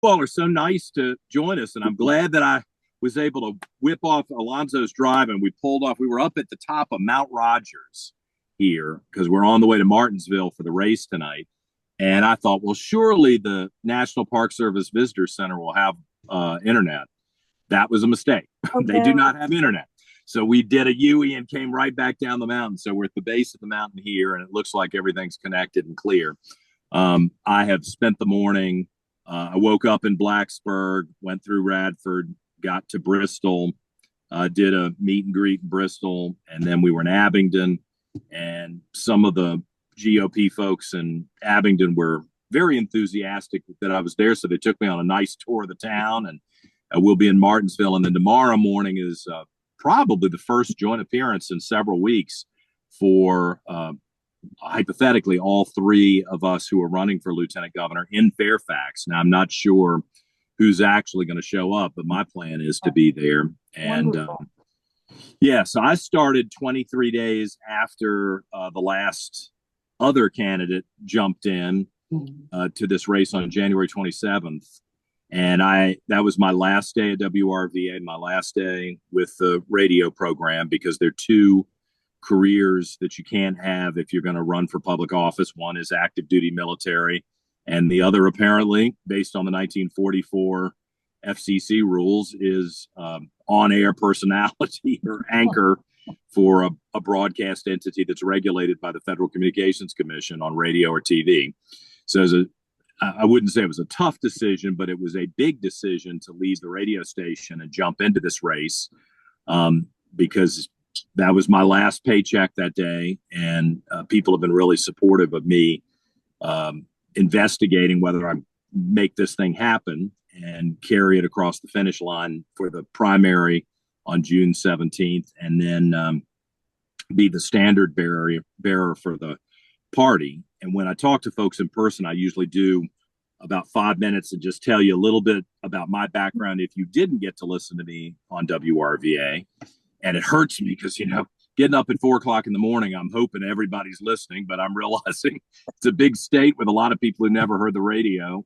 all are so nice to join us, and I'm glad that I was able to whip off Alonzo's Drive, and we pulled off. We were up at the top of Mount Rogers here because we're on the way to Martinsville for the race tonight. And I thought, well, surely the National Park Service Visitor Center will have internet. That was a mistake. Okay. They do not have internet. So we did a U-E and came right back down the mountain. So we're at the base of the mountain here, and it looks like everything's connected and clear. I have spent the morning. I woke up in Blacksburg, went through Radford, got to Bristol, did a meet and greet in Bristol, and then we were in Abingdon. And some of the GOP folks in Abingdon were very enthusiastic that I was there. So they took me on a nice tour of the town, and we'll be in Martinsville. And then tomorrow morning is probably the first joint appearance in several weeks for hypothetically all three of us who are running for lieutenant governor in Fairfax. Now, I'm not sure who's actually going to show up, but my plan is to be there. And so I started 23 days after the last other candidate jumped in to this race on January 27th. And that was my last day at WRVA, my last day with the radio program, because there are two careers that you can't have if you're going to run for public office. One is active duty military, and the other, apparently, based on the 1944 FCC rules, is on-air personality or anchor for a broadcast entity that's regulated by the Federal Communications Commission on radio or TV. So I wouldn't say it was a tough decision, but it was a big decision to leave the radio station and jump into this race, because that was my last paycheck that day. And people have been really supportive of me investigating whether I make this thing happen and carry it across the finish line for the primary on June 17th, and then be the standard bearer for the party. And when I talk to folks in person, I usually do about 5 minutes and just tell you a little bit about my background if you didn't get to listen to me on WRVA. And it hurts me because, getting up at 4 o'clock in the morning, I'm hoping everybody's listening, but I'm realizing it's a big state with a lot of people who never heard the radio.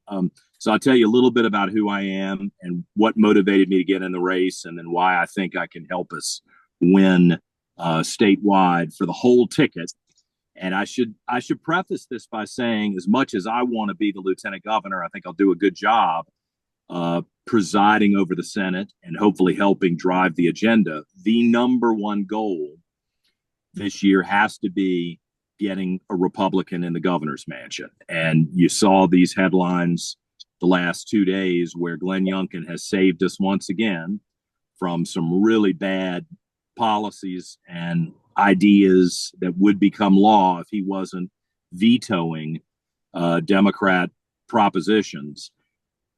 So I'll tell you a little bit about who I am and what motivated me to get in the race, and then why I think I can help us win statewide for the whole ticket. And I should preface this by saying, as much as I want to be the lieutenant governor, I think I'll do a good job presiding over the Senate and hopefully helping drive the agenda. The number one goal this year has to be getting a Republican in the governor's mansion. And you saw these headlines the last 2 days where Glenn Youngkin has saved us once again from some really bad policies and ideas that would become law if he wasn't vetoing Democrat propositions.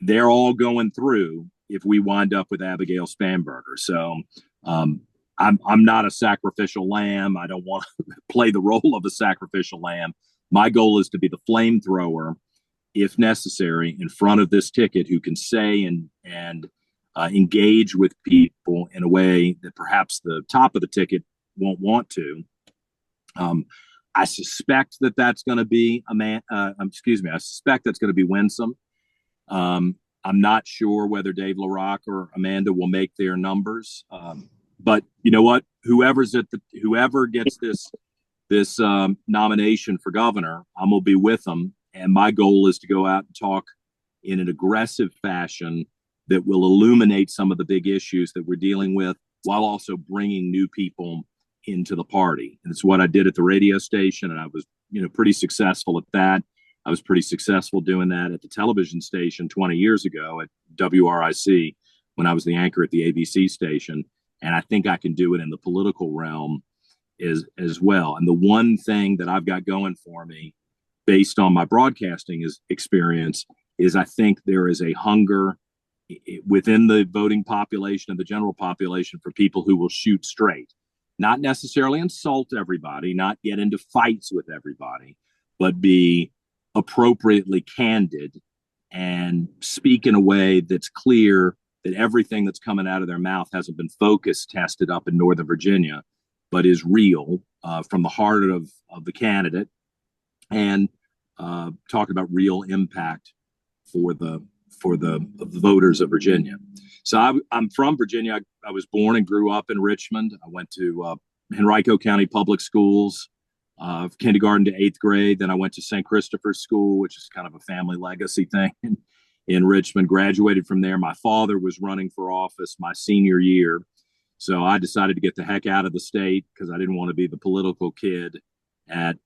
They're all going through if we wind up with Abigail Spanberger. So I'm not a sacrificial lamb. I don't want to play the role of a sacrificial lamb. My goal is to be the flamethrower, if necessary, in front of this ticket, who can say and engage with people in a way that perhaps the top of the ticket won't want to. I suspect that's going to be I suspect that's going to be winsome. I'm not sure whether Dave LaRock or Amanda will make their numbers. But you know what? Whoever gets this nomination for governor, I'm gonna be with them. And my goal is to go out and talk in an aggressive fashion that will illuminate some of the big issues that we're dealing with, while also bringing new people into the party. And it's what I did at the radio station, and I was, pretty successful at that. I was pretty successful doing that at the television station 20 years ago at WRIC when I was the anchor at the ABC station. And I think I can do it in the political realm as well. And the one thing that I've got going for me, based on my broadcasting experience, is I think there is a hunger within the voting population and the general population for people who will shoot straight, not necessarily insult everybody, not get into fights with everybody, but be appropriately candid and speak in a way that's clear that everything that's coming out of their mouth hasn't been focus tested up in Northern Virginia, but is real from the heart of the candidate, and talk about real impact for the the voters of Virginia. So I'm from Virginia. I was born and grew up in Richmond. I went to Henrico County Public Schools, kindergarten to 8th grade. Then I went to St. Christopher's School, which is kind of a family legacy thing in Richmond. Graduated from there. My father was running for office my senior year. So I decided to get the heck out of the state because I didn't want to be the political kid at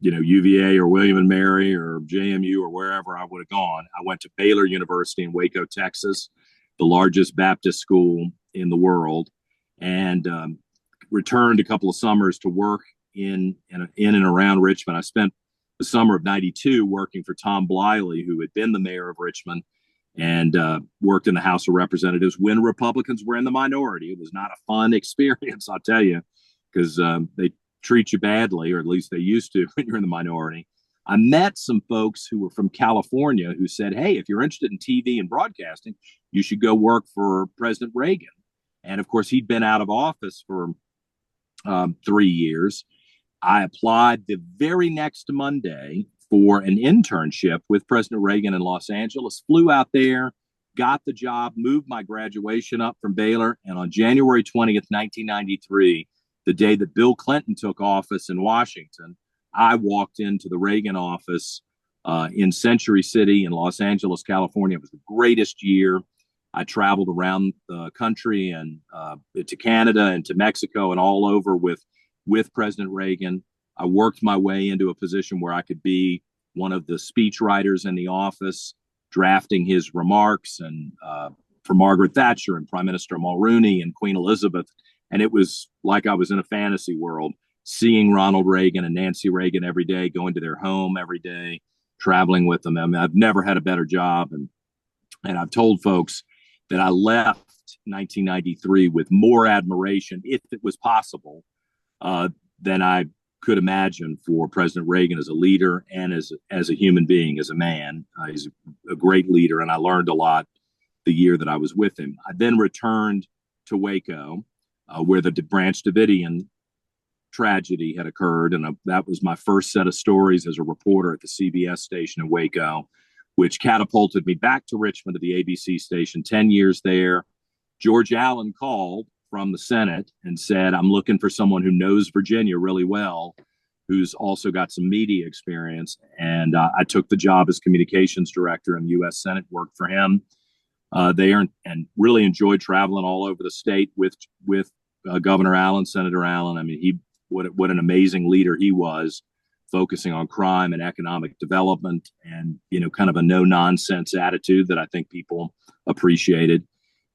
UVA or William and Mary or JMU or wherever I would have gone. I went to Baylor University in Waco, Texas, the largest Baptist school in the world, and returned a couple of summers to work in and around Richmond. I spent the summer of '92 working for Tom Bliley, who had been the mayor of Richmond, and worked in the House of Representatives when Republicans were in the minority. It was not a fun experience, I'll tell you, because they treat you badly, or at least they used to when you're in the minority. I met some folks who were from California who said, hey, if you're interested in TV and broadcasting, you should go work for President Reagan. And of course, he'd been out of office for 3 years. I applied the very next Monday for an internship with President Reagan in Los Angeles, flew out there, got the job, moved my graduation up from Baylor. And on January 20th, 1993, the day that Bill Clinton took office in Washington, I walked into the Reagan office in Century City in Los Angeles, California. It was the greatest year. I traveled around the country and to Canada and to Mexico and all over with President Reagan. I worked my way into a position where I could be one of the speech writers in the office, drafting his remarks and for Margaret Thatcher and Prime Minister Mulroney and Queen Elizabeth. And it was like I was in a fantasy world, seeing Ronald Reagan and Nancy Reagan every day, going to their home every day, traveling with them. I mean, I've never had a better job. And I've told folks that I left 1993 with more admiration, if it was possible, than I could imagine for President Reagan as a leader and as a human being, as a man. He's a great leader, and I learned a lot the year that I was with him. I then returned to Waco, where the Branch Davidian tragedy had occurred. And that was my first set of stories as a reporter at the CBS station in Waco, which catapulted me back to Richmond to the ABC station, 10 years there. George Allen called from the Senate and said, I'm looking for someone who knows Virginia really well, who's also got some media experience. And I took the job as communications director in the U.S. Senate, worked for him there, and really enjoyed traveling all over the state with Governor Allen, Senator Allen. I mean, what an amazing leader he was, focusing on crime and economic development and, kind of a no-nonsense attitude that I think people appreciated.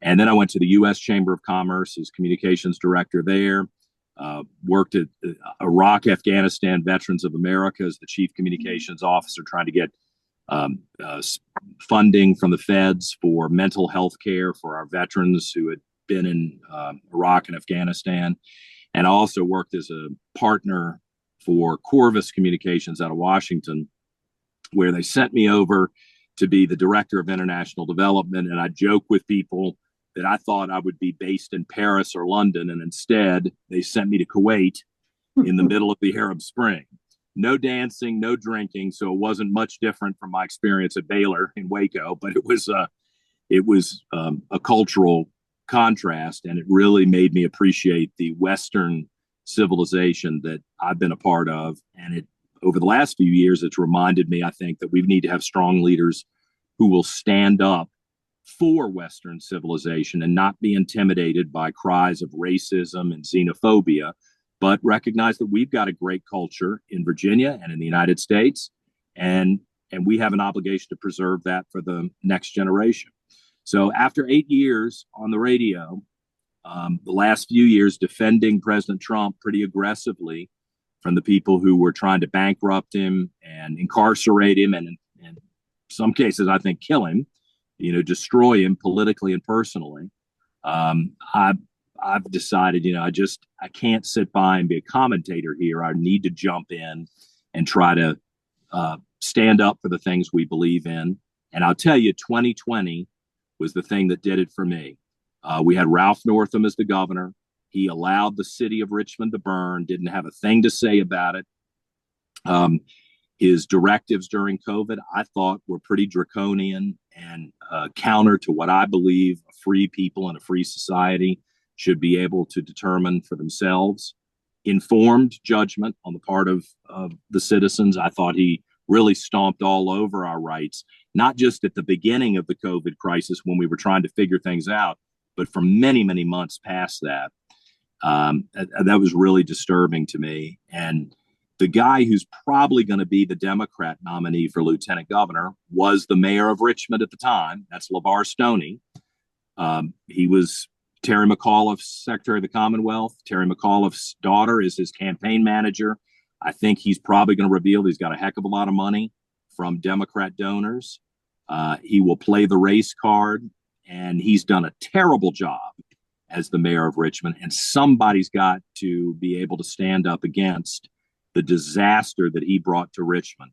And then I went to the U.S. Chamber of Commerce as communications director there, worked at Iraq, Afghanistan Veterans of America as the chief communications officer, trying to get funding from the feds for mental health care for our veterans who had been in Iraq and Afghanistan. And I also worked as a partner for Corvus Communications out of Washington, where they sent me over to be the director of international development. And I joke with people that I thought I would be based in Paris or London. And instead, they sent me to Kuwait in the middle of the Arab Spring. No dancing, no drinking. So it wasn't much different from my experience at Baylor in Waco, but it was a cultural contrast. And it really made me appreciate the Western civilization that I've been a part of. And over the last few years, it's reminded me, I think, that we need to have strong leaders who will stand up for Western civilization and not be intimidated by cries of racism and xenophobia, but recognize that we've got a great culture in Virginia and in the United States, and we have an obligation to preserve that for the next generation. So after 8 years on the radio, the last few years defending President Trump pretty aggressively from the people who were trying to bankrupt him and incarcerate him, and in some cases, I think, kill him, destroy him politically and personally. I've decided, I can't sit by and be a commentator here. I need to jump in and try to stand up for the things we believe in. And I'll tell you, 2020 was the thing that did it for me. We had Ralph Northam as the governor. He allowed the city of Richmond to burn, didn't have a thing to say about it. His directives during COVID, I thought, were pretty draconian and counter to what I believe a free people in a free society should be able to determine for themselves. Informed judgment on the part of the citizens. I thought he really stomped all over our rights, not just at the beginning of the COVID crisis when we were trying to figure things out, but for many, many months past that. That was really disturbing to me. And the guy who's probably going to be the Democrat nominee for lieutenant governor was the mayor of Richmond at the time. That's LeVar Stoney. He was Terry McAuliffe's Secretary of the Commonwealth. Terry McAuliffe's daughter is his campaign manager. I think he's probably going to reveal he's got a heck of a lot of money from Democrat donors. He will play the race card, and he's done a terrible job as the mayor of Richmond. And somebody's got to be able to stand up against the disaster that he brought to Richmond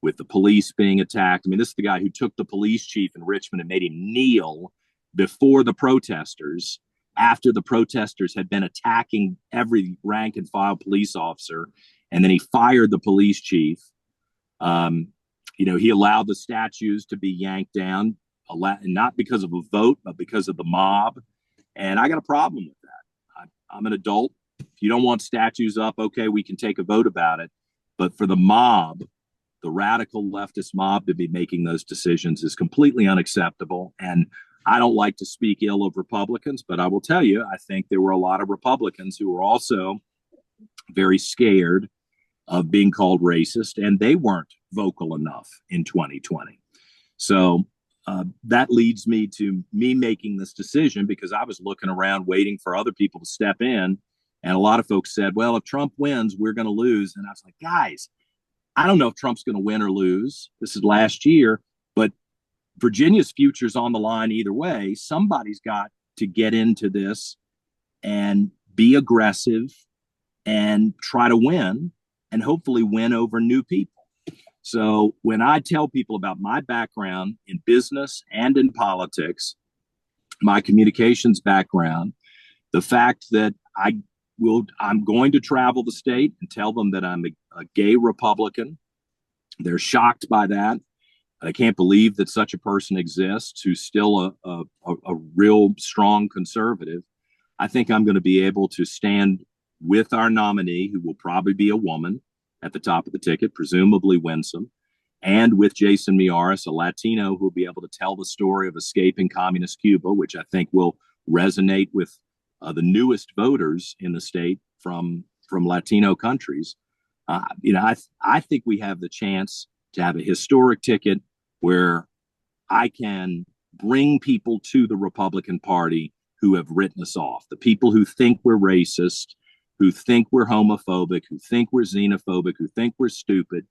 with the police being attacked. I mean, this is the guy who took the police chief in Richmond and made him kneel before the protesters, after the protesters had been attacking every rank and file police officer. And then he fired the police chief. He allowed the statues to be yanked down, not because of a vote, but because of the mob. And I got a problem with that. I'm an adult. If you don't want statues up, okay, we can take a vote about it. But for the mob, the radical leftist mob, to be making those decisions is completely unacceptable. And I don't like to speak ill of Republicans, but I will tell you, I think there were a lot of Republicans who were also very scared of being called racist, and they weren't vocal enough in 2020. So that leads me to me making this decision, because I was looking around waiting for other people to step in. And a lot of folks said, well, if Trump wins, we're going to lose. And I was like, guys, I don't know if Trump's going to win or lose. This is last year, but Virginia's future's on the line either way. Somebody's got to get into this and be aggressive and try to win, and hopefully win over new people. So when I tell people about my background in business and in politics, my communications background, the fact that I'm going to travel the state and tell them that I'm a gay Republican, they're shocked by that. I can't believe that such a person exists who's still a real strong conservative. I think I'm going to be able to stand with our nominee, who will probably be a woman at the top of the ticket, presumably winsome, and with Jason Miyares, a Latino who will be able to tell the story of escaping communist Cuba, which I think will resonate with the newest voters in the state from Latino countries. I think we have the chance to have a historic ticket where I can bring people to the Republican Party who have written us off, the people who think we're racist, who think we're homophobic, who think we're xenophobic, who think we're stupid.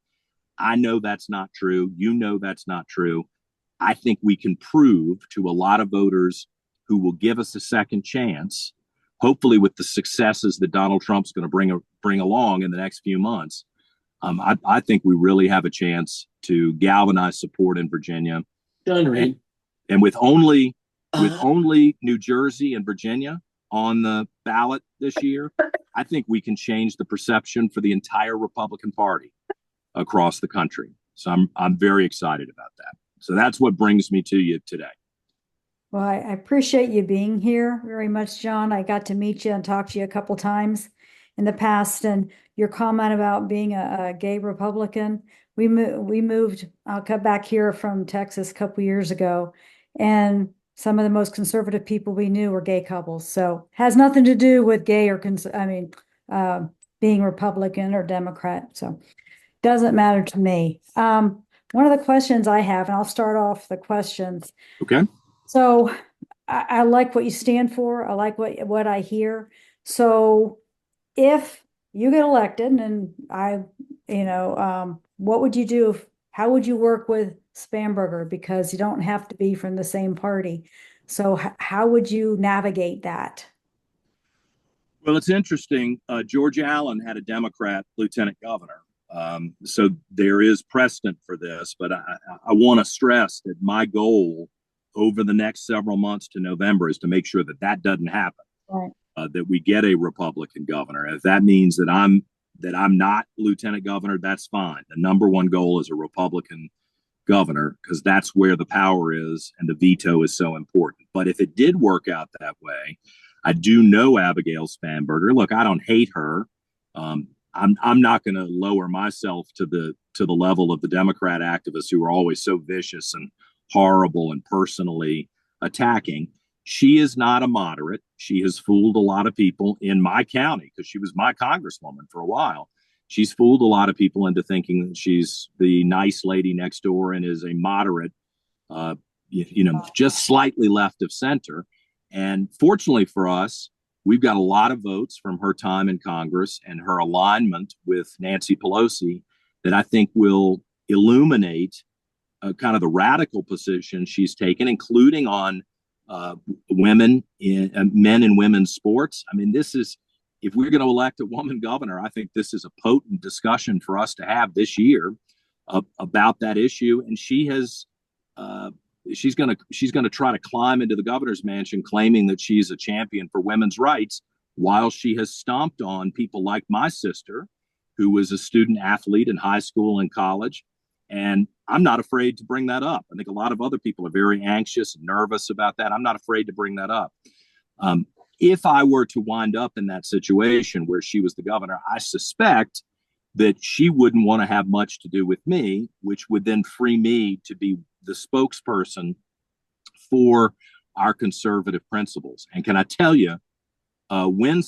I know that's not true. You know that's not true. I think we can prove to a lot of voters who will give us a second chance, hopefully with the successes that Donald Trump's going to bring along in the next few months. I think we really have a chance to galvanize support in Virginia. John Reid. And with only New Jersey and Virginia on the ballot this year, I think we can change the perception for the entire Republican Party across the country. So I'm very excited about that. So that's what brings me to you today. Well, I appreciate you being here very much, John. I got to meet you and talk to you a couple times in the past, and your comment about being a gay Republican. We moved. I'll cut back here from Texas a couple years ago, and some of the most conservative people we knew were gay couples. So has nothing to do with gay or being Republican or Democrat. So doesn't matter to me. One of the questions I have, and I'll start off the questions. Okay. So I like what you stand for. I like what I hear. So if you get elected, and what would you do? How would you work with Spamberger? Because you don't have to be from the same party. So how would you navigate that? Well, it's interesting. George Allen had a Democrat lieutenant governor. So there is precedent for this, but I want to stress that my goal over the next several months to November is to make sure that doesn't happen. Right. That we get a Republican governor. If that means that I'm not lieutenant governor, that's fine. The number one goal is a Republican governor, because that's where the power is and the veto is so important. But if it did work out that way, I do know Abigail Spanberger. Look, I don't hate her. I'm not going to lower myself to the level of the Democrat activists who are always so vicious and horrible and personally attacking. She is not a moderate. She has fooled a lot of people in my county because she was my congresswoman for a while. She's fooled a lot of people into thinking that she's the nice lady next door and is a moderate, just slightly left of center. And fortunately for us, we've got a lot of votes from her time in Congress and her alignment with Nancy Pelosi that I think will illuminate kind of the radical position she's taken, including on men and women's sports. I mean, if we're going to elect a woman governor, I think this is a potent discussion for us to have this year about that issue. And she's going to try to climb into the governor's mansion claiming that she's a champion for women's rights, while she has stomped on people like my sister, who was a student athlete in high school and college. And I'm not afraid to bring that up. I think a lot of other people are very anxious and nervous about that. I'm not afraid to bring that up. If I were to wind up in that situation where she was the governor, I suspect that she wouldn't want to have much to do with me, which would then free me to be the spokesperson for our conservative principles. And can I tell you, when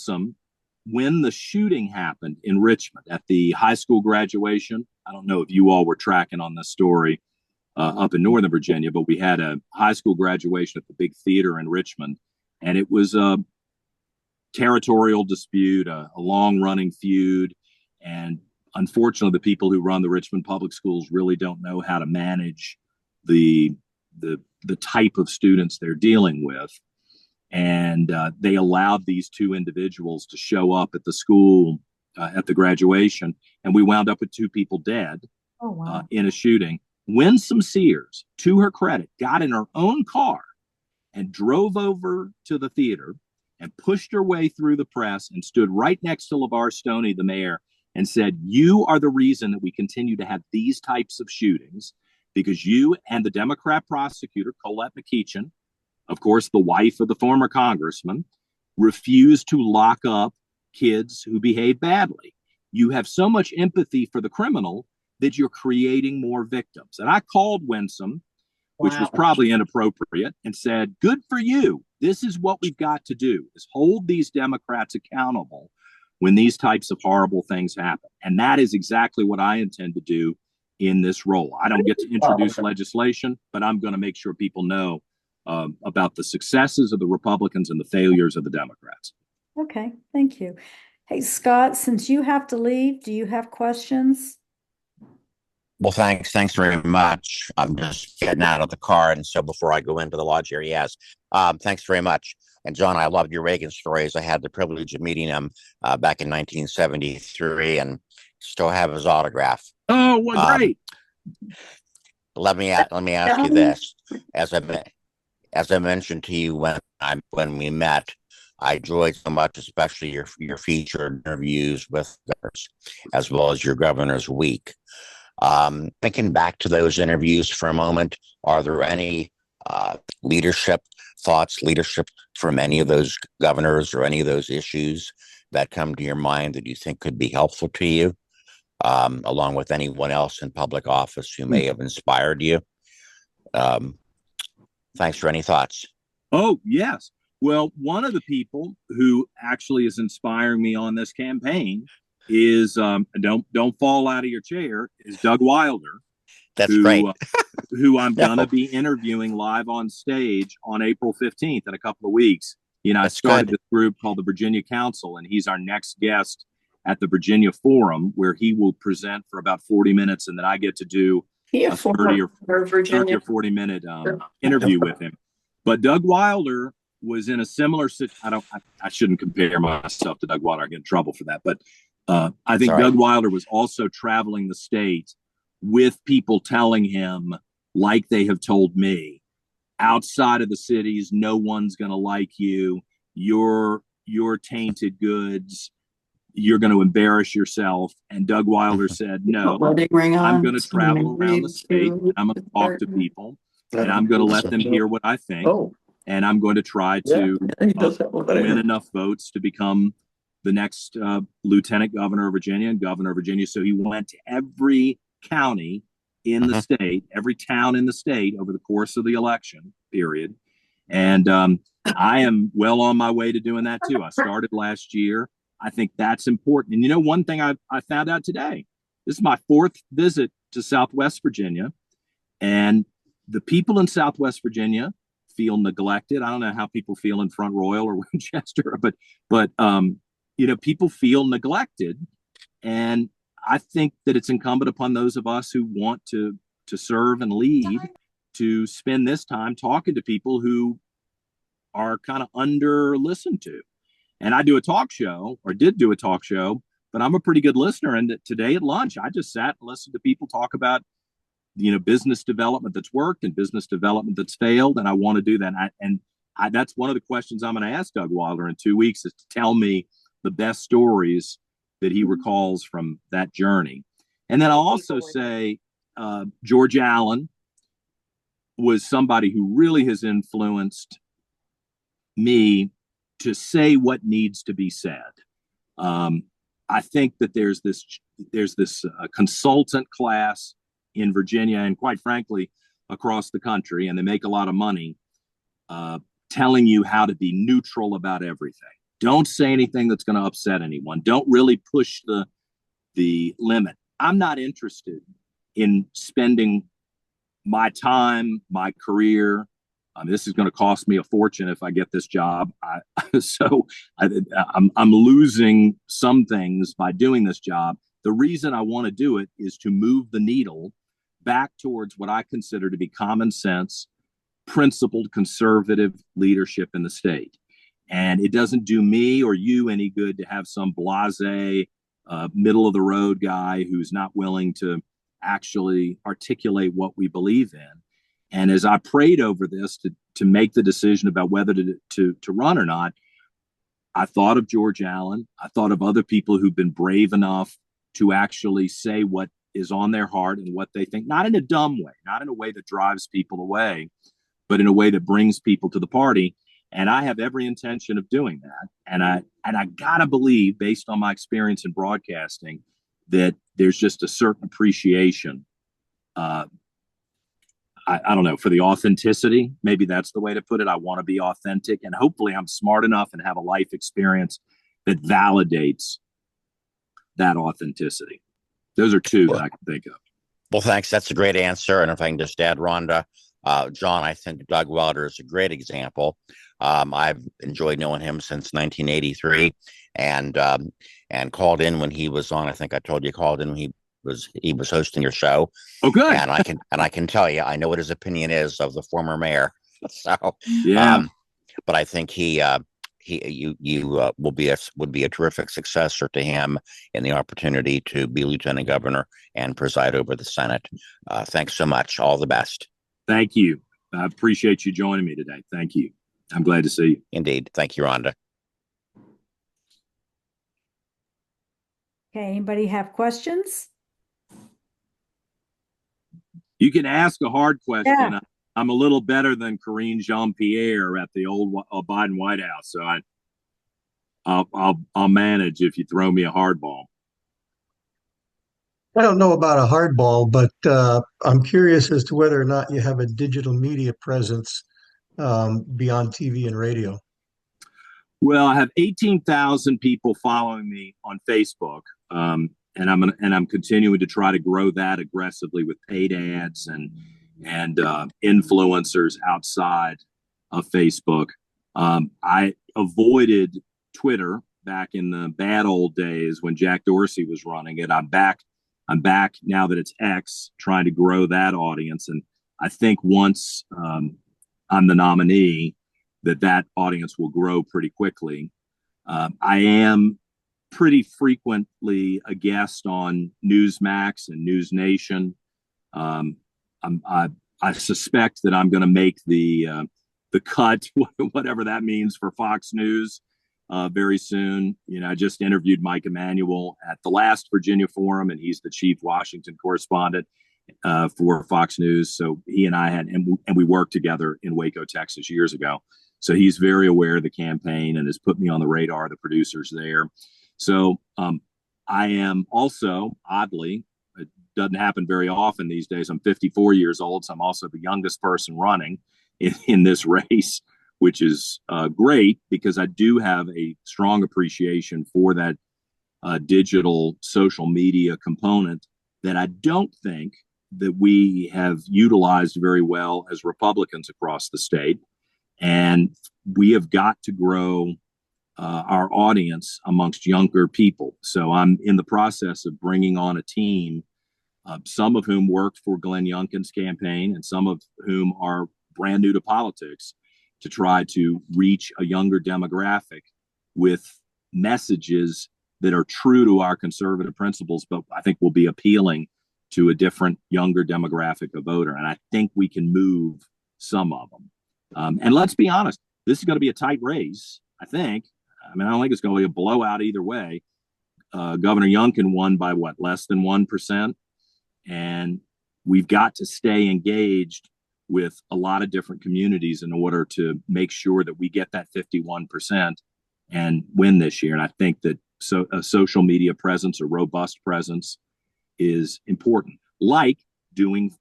the shooting happened in Richmond at the high school graduation, I don't know if you all were tracking on this story up in Northern Virginia, but we had a high school graduation at the big theater in Richmond, and it was a territorial dispute, a long-running feud, and unfortunately, the people who run the Richmond public schools really don't know how to manage the type of students they're dealing with. And they allowed these two individuals to show up at the school at the graduation, and we wound up with two people dead in a shooting. Winsome Sears, to her credit, got in her own car and drove over to the theater and pushed her way through the press and stood right next to LeVar Stoney, the mayor, and said, "You are the reason that we continue to have these types of shootings, because you and the Democrat prosecutor, Colette McEachin, of course, the wife of the former congressman, refused to lock up kids who behave badly. You have so much empathy for the criminal that you're creating more victims." And I called Winsome, which was probably inappropriate, and said, "Good for you. This is what we've got to do, is hold these Democrats accountable when these types of horrible things happen." And that is exactly what I intend to do in this role. I don't get to introduce legislation, but I'm going to make sure people know about the successes of the Republicans and the failures of the Democrats. Okay, thank you. Hey, Scott, since you have to leave, do you have questions? Well, thanks very much. I'm just getting out of the car, and so before I go into the lodge here, yes. Thanks very much. And John, I loved your Reagan stories. I had the privilege of meeting him back in 1973, and still have his autograph. Oh, well, great. Let me ask you this: as I mentioned to you when we met, I enjoyed so much, especially your featured interviews with governors, as well as your Governor's Week. Thinking back to those interviews for a moment, are there any leadership from any of those governors or any of those issues that come to your mind that you think could be helpful to you, along with anyone else in public office who may have inspired you? Thanks for any thoughts. Oh, yes. Well, one of the people who actually is inspiring me on this campaign is don't fall out of your chair, is Doug Wilder. That's great. Who I'm going to be interviewing live on stage on April 15th in a couple of weeks. I started this group called the Virginia Council, and he's our next guest at the Virginia Forum, where he will present for about 40 minutes, and then I get to do a 30 or 40 minute interview with him. But Doug Wilder was in a similar situation. I shouldn't compare myself to Doug Wilder. I get in trouble for that. But I think Doug Wilder was also traveling the state with people telling him, like they have told me, outside of the cities, no one's going to like you. You're tainted goods. you're going to embarrass yourself. And Doug Wilder said, no, I'm going to travel around the state, and I'm going to talk to people, and I'm going to let them hear what I think. And I'm going to try to win enough votes to become the next lieutenant governor of Virginia and governor of Virginia. So he went to every county in the state, every town in the state over the course of the election period. And I am well on my way to doing that too. I started last year. I think that's important. And you know, one thing I found out today, this is my 4th visit to Southwest Virginia, and the people in Southwest Virginia feel neglected. I don't know how people feel in Front Royal or Winchester, but you know, people feel neglected. And I think that it's incumbent upon those of us who want to serve and lead to spend this time talking to people who are kind of under listened to. And I do a talk show, or did do a talk show, but I'm a pretty good listener. And today at lunch, I just sat and listened to people talk about, you know, business development that's worked and business development that's failed. And I want to do that. And that's one of the questions I'm going to ask Doug Wilder in 2 weeks, is to tell me the best stories that he recalls from that journey. And then I'll also say George Allen was somebody who really has influenced me to say what needs to be said. I think that there's this consultant class in Virginia, and quite frankly, across the country, and they make a lot of money telling you how to be neutral about everything. Don't say anything that's going to upset anyone. Don't really push the limit. I'm not interested in spending my time, my career. This is going to cost me a fortune if I get this job. I'm losing some things by doing this job. The reason I want to do it is to move the needle back towards what I consider to be common sense, principled conservative leadership in the state. And it doesn't do me or you any good to have some blasé, middle of the road guy who's not willing to actually articulate what we believe in. And as I prayed over this to make the decision about whether to run or not, I thought of George Allen. I thought of other people who've been brave enough to actually say what is on their heart and what they think, not in a dumb way, not in a way that drives people away, but in a way that brings people to the party. And I have every intention of doing that. And I gotta believe, based on my experience in broadcasting, that there's just a certain appreciation. I don't know, for the authenticity. Maybe that's the way to put it. I want to be authentic, and hopefully I'm smart enough and have a life experience that validates that authenticity. Those are two that I can think of. Well, thanks. That's a great answer. And if I can just add, Rhonda, John, I think Doug Wilder is a great example. I've enjoyed knowing him since 1983, and called in when he was on. I think I told you, called in when he was hosting your show. Oh, good. And I can tell you, I know what his opinion is of the former mayor. So yeah, but I think you would be a terrific successor to him in the opportunity to be lieutenant governor and preside over the Senate. Thanks so much. All the best. Thank you. I appreciate you joining me today. Thank you. I'm glad to see you. Indeed. Thank you, Rhonda. Okay, anybody have questions? You can ask a hard question. Yeah. I'm a little better than Karine Jean-Pierre at the old Biden White House, so I'll manage if you throw me a hardball. I don't know about a hardball, but I'm curious as to whether or not you have a digital media presence beyond TV and radio. Well, I have 18,000 people following me on Facebook, and I'm continuing to try to grow that aggressively with paid ads and influencers outside of Facebook. I avoided Twitter back in the bad old days when Jack Dorsey was running it. I'm back now that it's X, trying to grow that audience. And I think once I'm the nominee, that audience will grow pretty quickly. I am pretty frequently a guest on Newsmax and News Nation. I suspect that I'm going to make the cut, whatever that means for Fox News. very soon. I just interviewed Mike Emanuel at the last Virginia Forum, and he's the chief Washington correspondent for Fox News. So he and I and we worked together in Waco, Texas years ago. So he's very aware of the campaign and has put me on the radar of the producers there. So I am also, oddly, it doesn't happen very often these days. I'm 54 years old, so I'm also the youngest person running in this race, which is great because I do have a strong appreciation for that digital social media component that I don't think that we have utilized very well as Republicans across the state. And we have got to grow our audience amongst younger people. So I'm in the process of bringing on a team, some of whom worked for Glenn Youngkin's campaign and some of whom are brand new to politics, to try to reach a younger demographic with messages that are true to our conservative principles, but I think will be appealing to a different, younger demographic of voter. And I think we can move some of them. And let's be honest, this is going to be a tight race, I think. I don't think it's going to be a blowout either way. Governor Youngkin won by less than 1%. And we've got to stay engaged with a lot of different communities in order to make sure that we get that 51% and win this year. And I think that a social media presence, a robust presence, is important. Like doing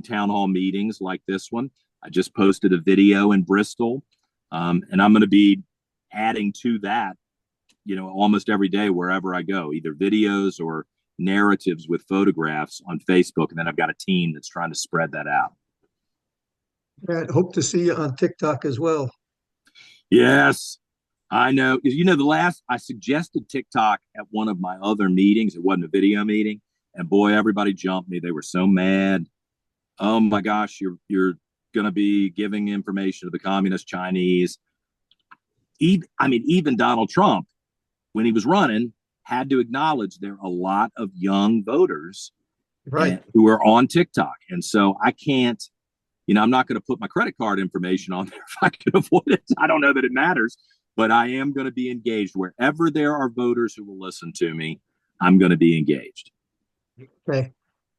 town hall meetings like this one. I just posted a video in Bristol, and I'm going to be adding to that, almost every day wherever I go, either videos or narratives with photographs on Facebook. And then I've got a team that's trying to spread that out. I hope to see you on TikTok as well. Yes, I know. I suggested TikTok at one of my other meetings. It wasn't a video meeting. And boy, everybody jumped me. They were so mad. Oh my gosh, you're going to be giving information to the communist Chinese. Even Donald Trump, when he was running, had to acknowledge there are a lot of young voters who are on TikTok. And so I can't, I'm not going to put my credit card information on there if I can avoid it. I don't know that it matters, but I am going to be engaged. Wherever there are voters who will listen to me, I'm going to be engaged. Okay.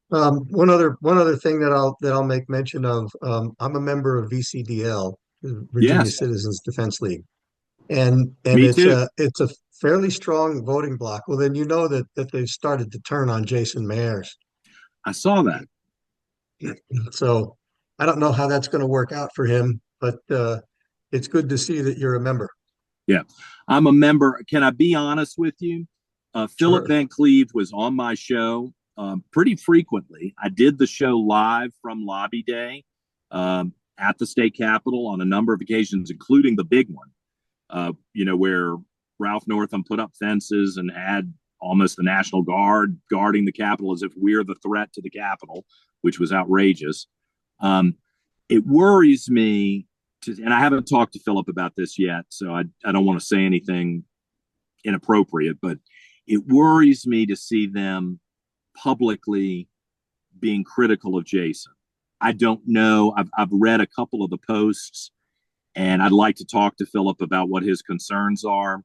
One other thing that I'll make mention of. I'm a member of VCDL, Virginia Citizens Defense League, and it's a fairly strong voting bloc. Well, then that they've started to turn on Jason Mayers. I saw that. So I don't know how that's going to work out for him, but it's good to see that you're a member. Yeah, I'm a member. Can I be honest with you? Philip Van Cleve was on my show pretty frequently. I did the show live from Lobby Day at the state capitol on a number of occasions, including the big one, where Ralph Northam put up fences and had almost the National Guard guarding the Capitol as if we're the threat to the Capitol, which was outrageous. It worries me, and I haven't talked to Philip about this yet, so I don't want to say anything inappropriate, but it worries me to see them publicly being critical of Jason. I don't know. I've read a couple of the posts, and I'd like to talk to Philip about what his concerns are.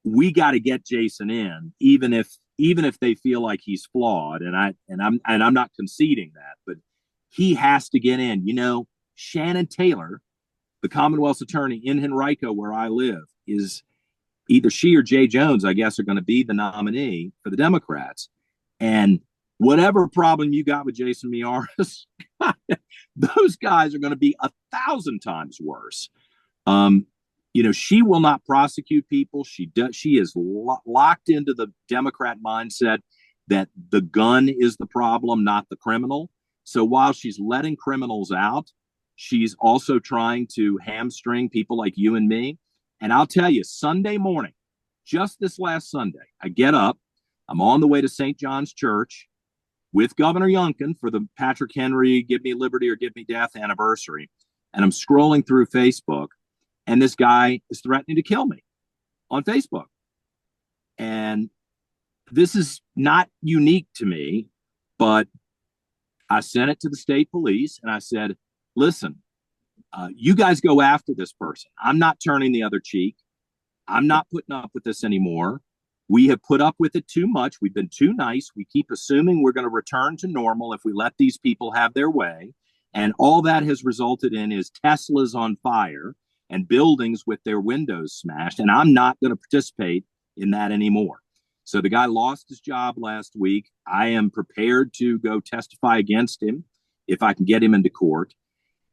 We got to get Jason in, even if they feel like he's flawed, and I'm not conceding that, but he has to get in. Shannon Taylor, the Commonwealth's attorney in Henrico, where I live, is either she or Jay Jones, I guess, are going to be the nominee for the Democrats. And whatever problem you got with Jason Miyares, those guys are going to be 1,000 times worse. She will not prosecute people. She is locked into the Democrat mindset that the gun is the problem, not the criminal. So while she's letting criminals out, she's also trying to hamstring people like you and me. And I'll tell you, Sunday morning, just this last Sunday, I get up, I'm on the way to St. John's Church with Governor Youngkin for the Patrick Henry Give Me Liberty or Give Me Death anniversary. And I'm scrolling through Facebook, and this guy is threatening to kill me on Facebook. And this is not unique to me, but I sent it to the state police and I said, listen, you guys go after this person. I'm not turning the other cheek. I'm not putting up with this anymore. We have put up with it too much. We've been too nice. We keep assuming we're going to return to normal if we let these people have their way. And all that has resulted in is Teslas on fire and buildings with their windows smashed. And I'm not going to participate in that anymore. So the guy lost his job last week. I am prepared to go testify against him if I can get him into court.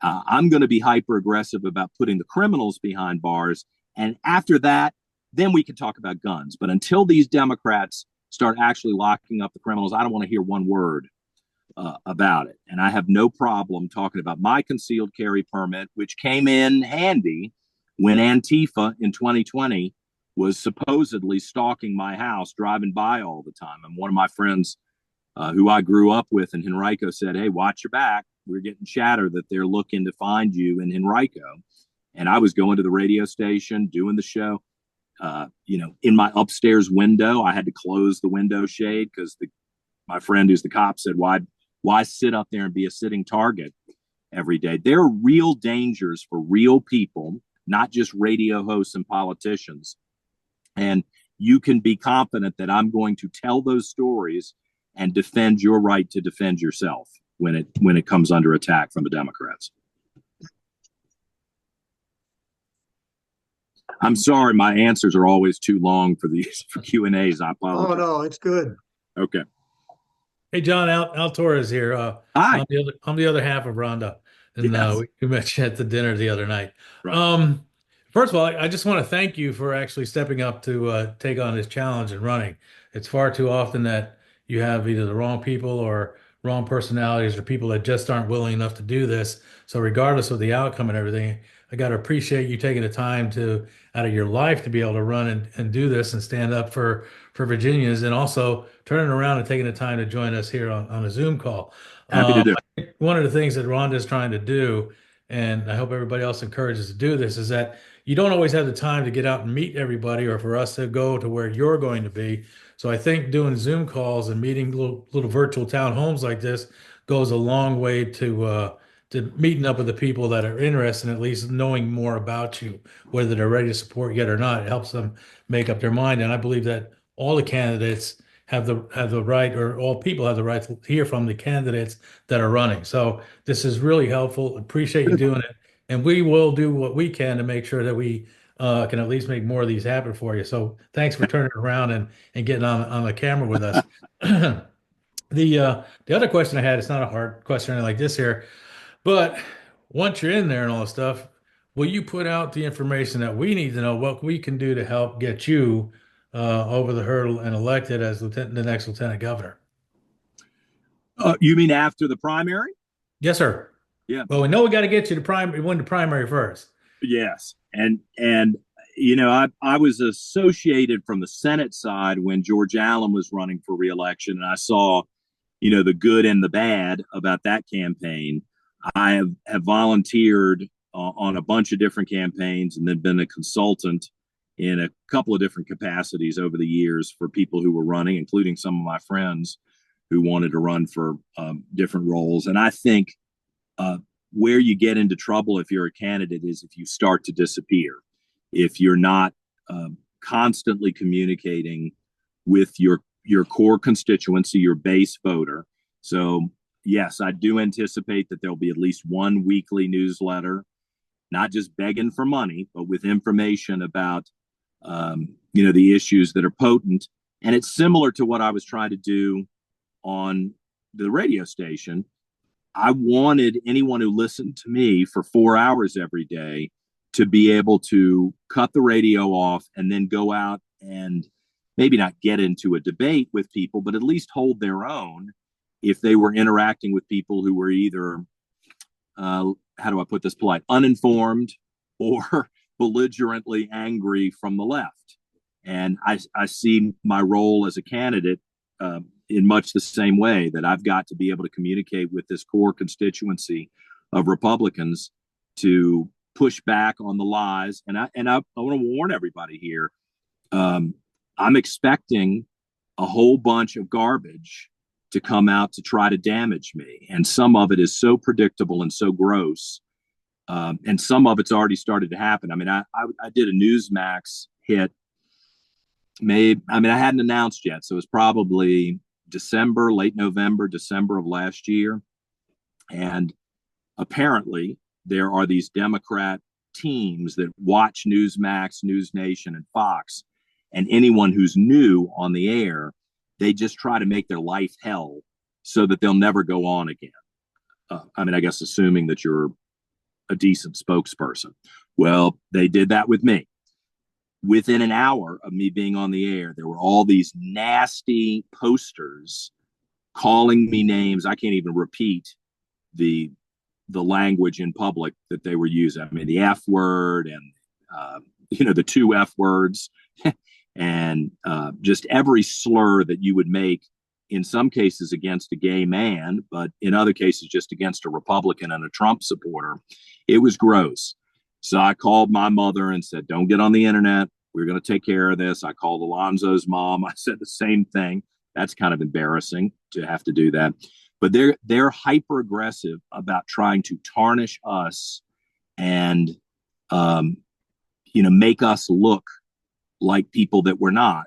I'm going to be hyper aggressive about putting the criminals behind bars. And after that, then we can talk about guns. But until these Democrats start actually locking up the criminals, I don't want to hear one word about it. And I have no problem talking about my concealed carry permit, which came in handy when Antifa in 2020 was supposedly stalking my house, driving by all the time. And one of my friends who I grew up with in Henrico said, "Hey, watch your back. We're getting chatter that they're looking to find you in Henrico." And I was going to the radio station, doing the show. In my upstairs window, I had to close the window shade because my friend who's the cop said, why sit up there and be a sitting target every day? There are real dangers for real people, not just radio hosts and politicians. And you can be confident that I'm going to tell those stories and defend your right to defend yourself when it comes under attack from the Democrats. I'm sorry, my answers are always too long for Q&As. I apologize. Oh, no, it's good. Okay. Hey, John, Al Torres here. Hi. I'm the other half of Rhonda, and Yes. we met you at the dinner the other night. Right. First of all, I just want to thank you for actually stepping up to take on this challenge and running. It's far too often that you have either the wrong people or wrong personalities or people that just aren't willing enough to do this. So regardless of the outcome and everything, I got to appreciate you taking the time out of your life to be able to run and do this and stand up for Virginians, and also turning around and taking the time to join us here on a Zoom call. Happy to do. I think one of the things that Rhonda is trying to do, and I hope everybody else encourages to do this, is that you don't always have the time to get out and meet everybody or for us to go to where you're going to be. So I think doing Zoom calls and meeting little virtual town homes like this goes a long way to meeting up with the people that are interested in at least knowing more about you, whether they're ready to support yet or not. It helps them make up their mind. And I believe that all the candidates have the right, or all people have the right to hear from the candidates that are running. So this is really helpful. Appreciate you doing it. And we will do what we can to make sure that we can at least make more of these happen for you. So thanks for turning around and getting on the camera with us. The other question I had, it's not a hard question or anything like this here, but once you're in there and all this stuff, will you put out the information that we need to know, what we can do to help get you over the hurdle and elected as the next lieutenant governor? You mean after the primary? Yes, sir. Yeah. Well, we know we got to get you to win the primary first. Yes. And I was associated from the Senate side when George Allen was running for re-election, and I saw, the good and the bad about that campaign. I have volunteered on a bunch of different campaigns and then been a consultant in a couple of different capacities over the years for people who were running, including some of my friends who wanted to run for different roles. And I think where you get into trouble if you're a candidate is if you start to disappear, if you're not constantly communicating with your core constituency, your base voter. So yes, I do anticipate that there'll be at least one weekly newsletter, not just begging for money, but with information about, the issues that are potent. And it's similar to what I was trying to do on the radio station. I wanted anyone who listened to me for 4 hours every day to be able to cut the radio off and then go out and maybe not get into a debate with people, but at least hold their own if they were interacting with people who were either, how do I put this polite, uninformed or belligerently angry from the left. And I see my role as a candidate in much the same way, that I've got to be able to communicate with this core constituency of Republicans to push back on the lies. And I want to warn everybody here. I'm expecting a whole bunch of garbage to come out to try to damage me. And some of it is so predictable and so gross. And some of it's already started to happen. I mean, I did a Newsmax hit maybe, I mean, I hadn't announced yet, so it was probably December, late November, December of last year. And apparently there are these Democrat teams that watch Newsmax, News Nation, and Fox, and anyone who's new on the air, they just try to make their life hell so that they'll never go on again. I mean, I guess assuming that you're a decent spokesperson. Well, they did that with me. Within an hour of me being on the air, there were all these nasty posters calling me names. I can't even repeat the language in public that they were using. I mean, the F word and, the two F words and just every slur that you would make, in some cases against a gay man, but in other cases just against a Republican and a Trump supporter. It was gross. So I called my mother and said, don't get on the internet. We're going to take care of this. I called Alonzo's mom. I said the same thing. That's kind of embarrassing to have to do that. But they're hyper aggressive about trying to tarnish us and, make us look like people that we're not.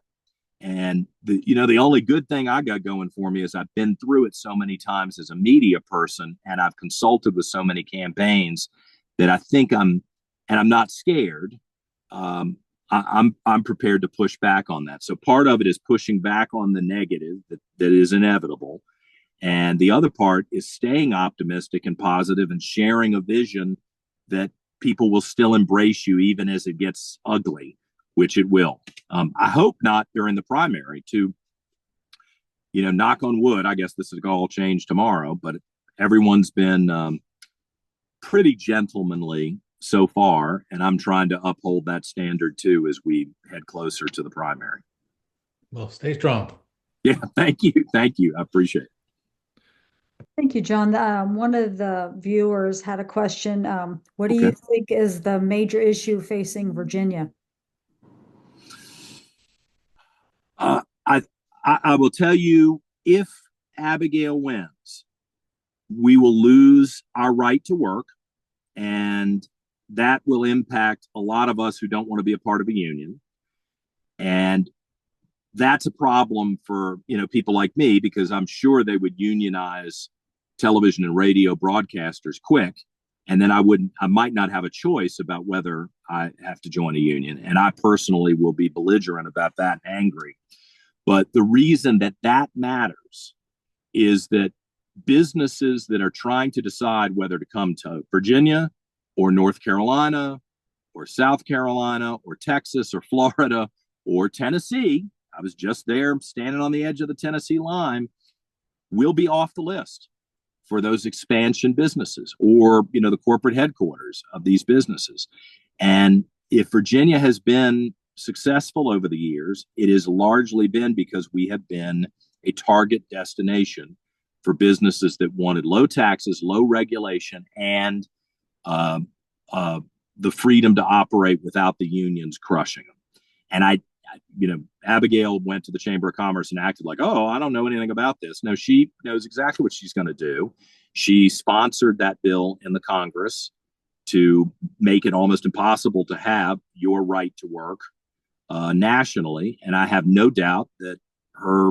And the only good thing I got going for me is I've been through it so many times as a media person, and I've consulted with so many campaigns that I think I'm not scared. I'm prepared to push back on that. So part of it is pushing back on the negative that is inevitable. And the other part is staying optimistic and positive and sharing a vision that people will still embrace you even as it gets ugly, which it will. I hope not during the primary to, knock on wood. I guess this is all change tomorrow, but everyone's been pretty gentlemanly so far. And I'm trying to uphold that standard too, as we head closer to the primary. Well, stay strong. Yeah. Thank you. Thank you. I appreciate it. Thank you, John. One of the viewers had a question. What do you think is the major issue facing Virginia? I will tell you, if Abigail wins, we will lose our right to work, and that will impact a lot of us who don't want to be a part of a union. And that's a problem for, people like me, because I'm sure they would unionize television and radio broadcasters quick. And then I might not have a choice about whether I have to join a union. And I personally will be belligerent about that and angry. But the reason that matters is that businesses that are trying to decide whether to come to Virginia or North Carolina or South Carolina or Texas or Florida or Tennessee, I was just there standing on the edge of the Tennessee line, will be off the list for those expansion businesses or, the corporate headquarters of these businesses. And if Virginia has been successful over the years, it has largely been because we have been a target destination for businesses that wanted low taxes, low regulation, and the freedom to operate without the unions crushing them. And Abigail went to the Chamber of Commerce and acted like, oh, I don't know anything about this. No, she knows exactly what she's going to do. She sponsored that bill in the Congress to make it almost impossible to have your right to work nationally. And I have no doubt that her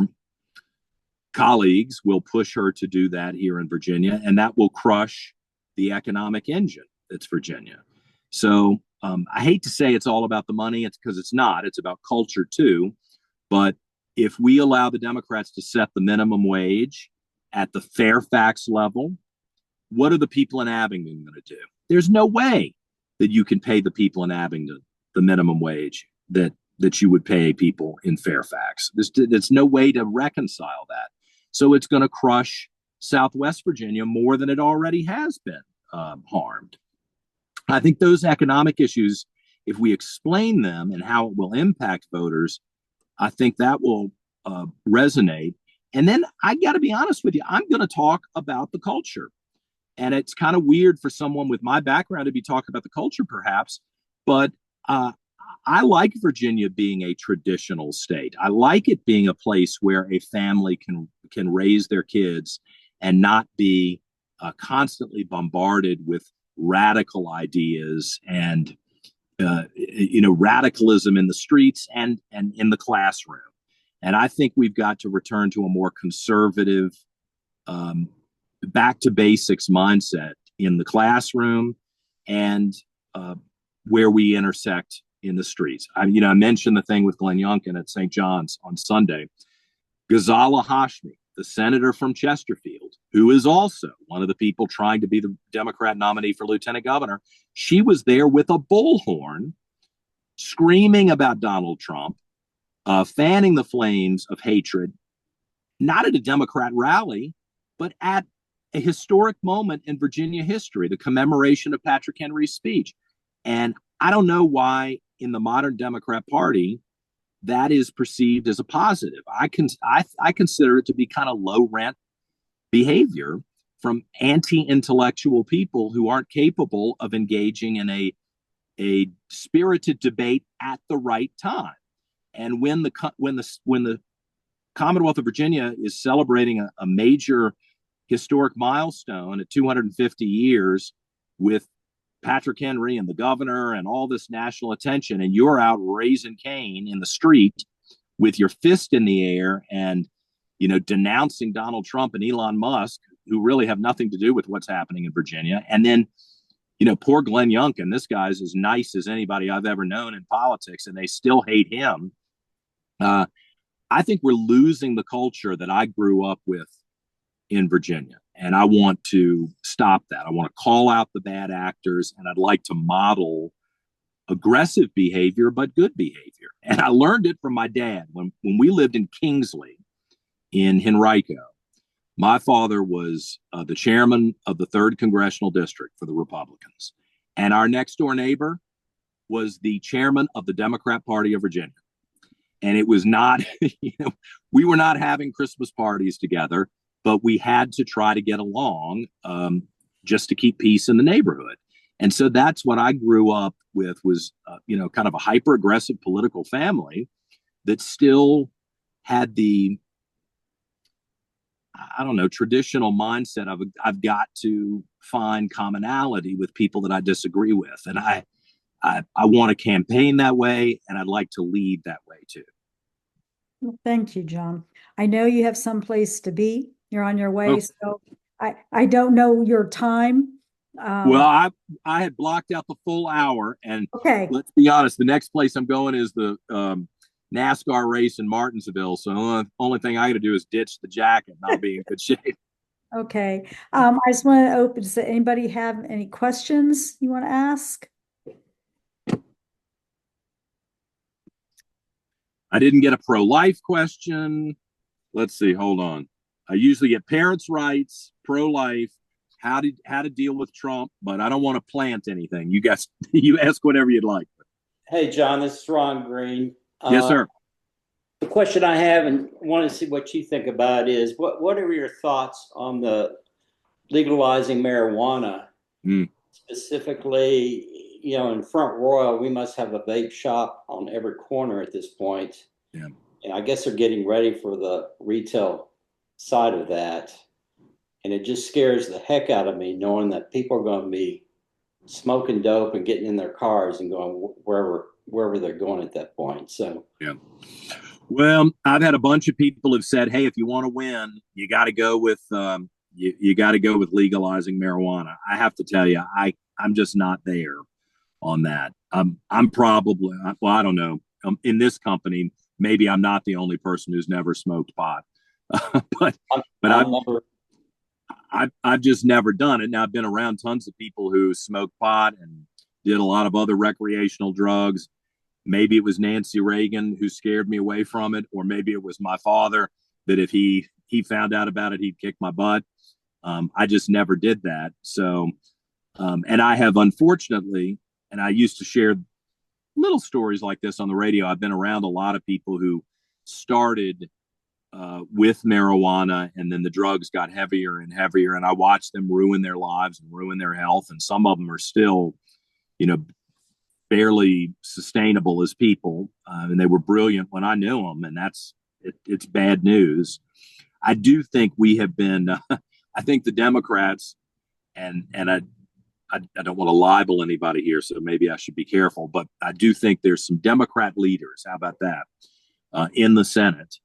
colleagues will push her to do that here in Virginia, and that will crush the economic engine that's Virginia. So I hate to say it's all about the money. It's because it's not. It's about culture too. But if we allow the Democrats to set the minimum wage at the Fairfax level, what are the people in Abingdon going to do? There's no way that you can pay the people in Abingdon the minimum wage that you would pay people in Fairfax. There's no way to reconcile that. So it's going to crush Southwest Virginia more than it already has been harmed. I think those economic issues, if we explain them and how it will impact voters, I think that will resonate. And then I got to be honest with you, I'm going to talk about the culture. And it's kind of weird for someone with my background to be talking about the culture, perhaps. But I like Virginia being a traditional state. I like it being a place where a family can raise their kids and not be constantly bombarded with radical ideas and radicalism in the streets and in the classroom. And I think we've got to return to a more conservative, back to basics mindset in the classroom and where we intersect in the streets. I mentioned the thing with Glenn Youngkin at St. John's on Sunday. Ghazala Hashmi, the senator from Chesterfield, who is also one of the people trying to be the Democrat nominee for lieutenant governor, she was there with a bullhorn screaming about Donald Trump, fanning the flames of hatred, not at a Democrat rally, but at a historic moment in Virginia history, the commemoration of Patrick Henry's speech. And I don't know why in the modern Democrat Party that is perceived as a positive. I consider it to be kind of low rent behavior from anti-intellectual people who aren't capable of engaging in a spirited debate at the right time. And when the Commonwealth of Virginia is celebrating a major historic milestone at 250 years with Patrick Henry and the governor and all this national attention, and you're out raising Cain in the street with your fist in the air and, denouncing Donald Trump and Elon Musk, who really have nothing to do with what's happening in Virginia. And then, poor Glenn Youngkin, this guy's as nice as anybody I've ever known in politics, and they still hate him. I think we're losing the culture that I grew up with in Virginia. And I want to stop that. I want to call out the bad actors, and I'd like to model aggressive behavior, but good behavior. And I learned it from my dad. When we lived in Kingsley in Henrico, my father was the chairman of the 3rd Congressional District for the Republicans. And our next door neighbor was the chairman of the Democrat Party of Virginia. And it was not, we were not having Christmas parties together, but we had to try to get along just to keep peace in the neighborhood. And so that's what I grew up with was, kind of a hyper aggressive political family that still had the, traditional mindset of I've got to find commonality with people that I disagree with. And I want to campaign that way, and I'd like to lead that way too. Well, thank you, John. I know you have someplace to be. You're on your way, so I don't know your time. Well, I had blocked out the full hour, and okay. Let's be honest, the next place I'm going is the NASCAR race in Martinsville. So the only thing I got to do is ditch the jacket, and I'll be in good shape. Okay. I just want to open. Does anybody have any questions you want to ask? I didn't get a pro-life question. Let's see. Hold on. I usually get parents' rights, pro-life, how to deal with Trump, but I don't want to plant anything. You guys, you ask whatever you'd like. Hey, John, this is Ron Green. Yes, sir. The question I have and want to see what you think about is what are your thoughts on the legalizing marijuana? Specifically, in Front Royal, we must have a vape shop on every corner at this point. Yeah. And I guess they're getting ready for the retail side of that. And it just scares the heck out of me knowing that people are going to be smoking dope and getting in their cars and going wherever they're going at that point. So, yeah. Well, I've had a bunch of people have said, hey, if you want to win, you got to go with you got to go with legalizing marijuana. I have to tell you, I'm just not there on that. I'm probably, well, I don't know. In this company, maybe I'm not the only person who's never smoked pot, but I've just never done it. Now I've been around tons of people who smoked pot and did a lot of other recreational drugs. Maybe it was Nancy Reagan who scared me away from it, or maybe it was my father that if he found out about it, he'd kick my butt. I just never did that. So, and I have unfortunately, and I used to share little stories like this on the radio. I've been around a lot of people who started with marijuana, and then the drugs got heavier and heavier, and I watched them ruin their lives and ruin their health. And some of them are still, barely sustainable as people. And they were brilliant when I knew them, and it's bad news. I do think we have been, I think the Democrats, and I don't want to libel anybody here, so maybe I should be careful, but I do think there's some Democrat leaders, how about that, in the Senate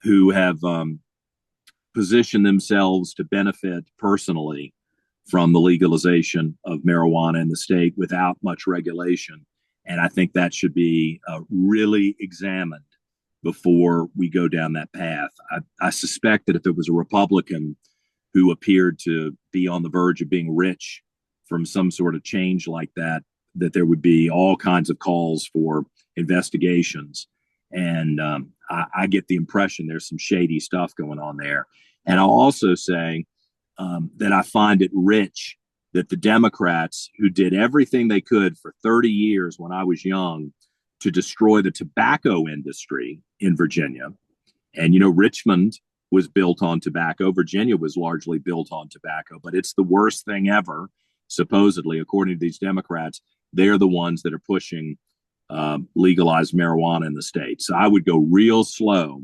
who have positioned themselves to benefit personally from the legalization of marijuana in the state without much regulation. And I think that should be really examined before we go down that path. I suspect that if it was a Republican who appeared to be on the verge of being rich from some sort of change like that, that there would be all kinds of calls for investigations. And I get the impression there's some shady stuff going on there. And I'll also say that I find it rich that the Democrats, who did everything they could for 30 years when I was young to destroy the tobacco industry in Virginia, and, you know, Richmond was built on tobacco. Virginia was largely built on tobacco, but it's the worst thing ever, supposedly, according to these Democrats. They're the ones that are pushing legalized marijuana in the state. So I would go real slow